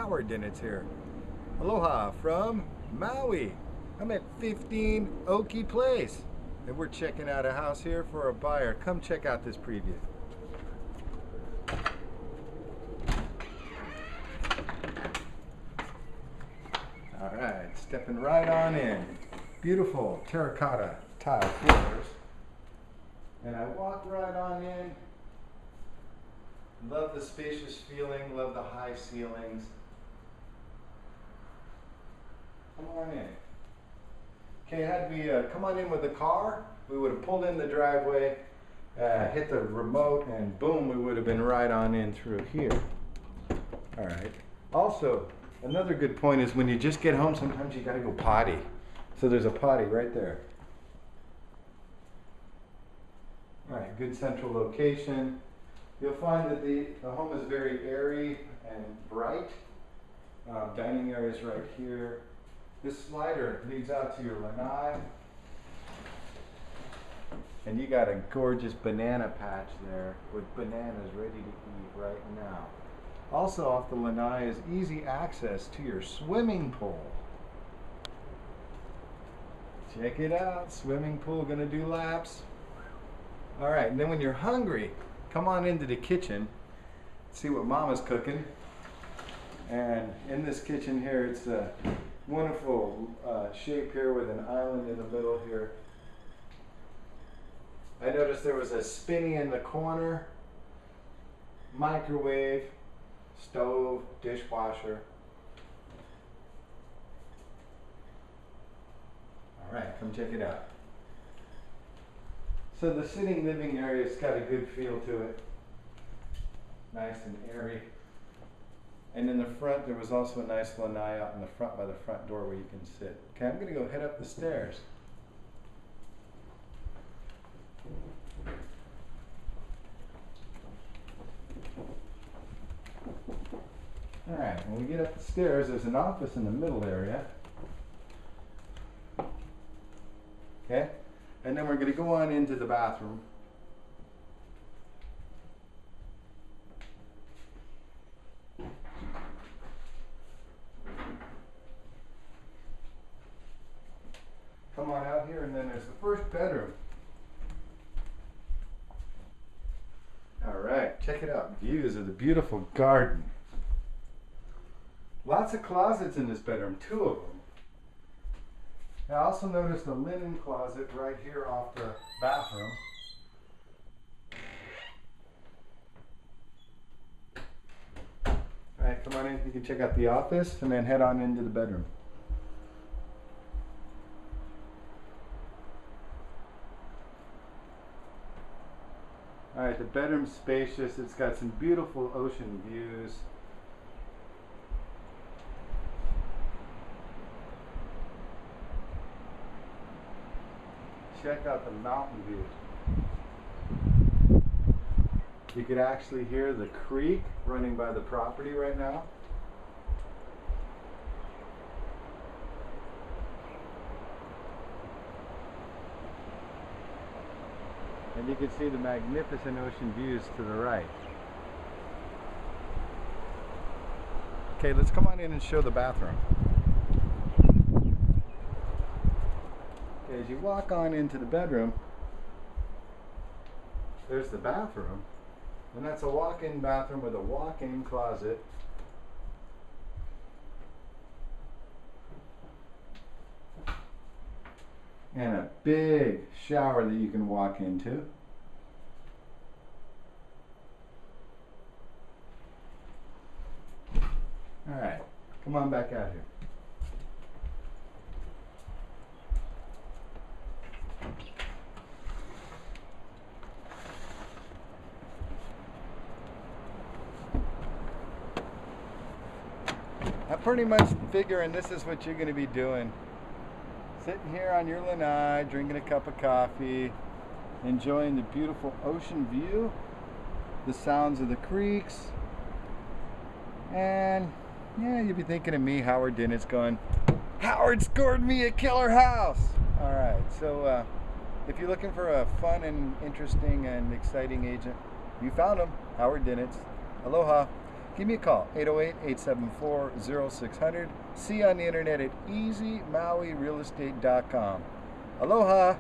Howard DInits here. Aloha from Maui. I'm at 15 Oki Place, and we're checking out a house here for a buyer. Come check out this preview. All right, stepping right on in. Beautiful terracotta tile floors. And I walk right on in. Love the spacious feeling, love the high ceilings. Come on in. Okay, had we come on in with the car, we would have pulled in the driveway, hit the remote, and boom, we would have been right on in through here. All right. Also, another good point is when you just get home, sometimes you gotta go potty. So there's a potty right there. All right, good central location. You'll find that the home is very airy and bright. Dining area is right here. This slider leads out to your lanai. And you got a gorgeous banana patch there with bananas ready to eat right now. Also off the lanai is easy access to your swimming pool. Check it out, swimming pool, gonna do laps. All right, and then when you're hungry, come on into the kitchen, see what Mama's cooking. And in this kitchen here, it's a wonderful shape here with an island in the middle here. I noticed there was a spinny in the corner, microwave, stove, dishwasher. All right, come check it out. So the sitting living area's got a good feel to it. Nice and airy. And in the front, there was also a nice lanai out in the front by the front door where you can sit. Okay, I'm gonna go head up the stairs. All right, when we get up the stairs, there's an office in the middle area. Okay, and then we're gonna go on into the bathroom. Come on out here, and then there's the first bedroom. All right, check it out. Views of the beautiful garden. Lots of closets in this bedroom, 2 of them. I also noticed a linen closet right here off the bathroom. All right, come on in. You can check out the office and then head on into the bedroom. All right, the bedroom's spacious. It's got some beautiful ocean views. Check out the mountain view. You could actually hear the creek running by the property right now. And you can see the magnificent ocean views to the right. Okay, let's come on in and show the bathroom. Okay, as you walk on into the bedroom, there's the bathroom. And that's a walk-in bathroom with a walk-in closet. And a big shower that you can walk into. All right, come on back out here. I'm pretty much figuring this is what you're going to be doing. Sitting here on your lanai, drinking a cup of coffee, enjoying the beautiful ocean view, the sounds of the creeks, and yeah, you'll be thinking of me, Howard DInits, going, Howard scored me a killer house! Alright, so if you're looking for a fun and interesting and exciting agent, you found him, Howard DInits. Aloha. give me a call, 808-874-0600. See you on the internet at easymauirealestate.com. Aloha!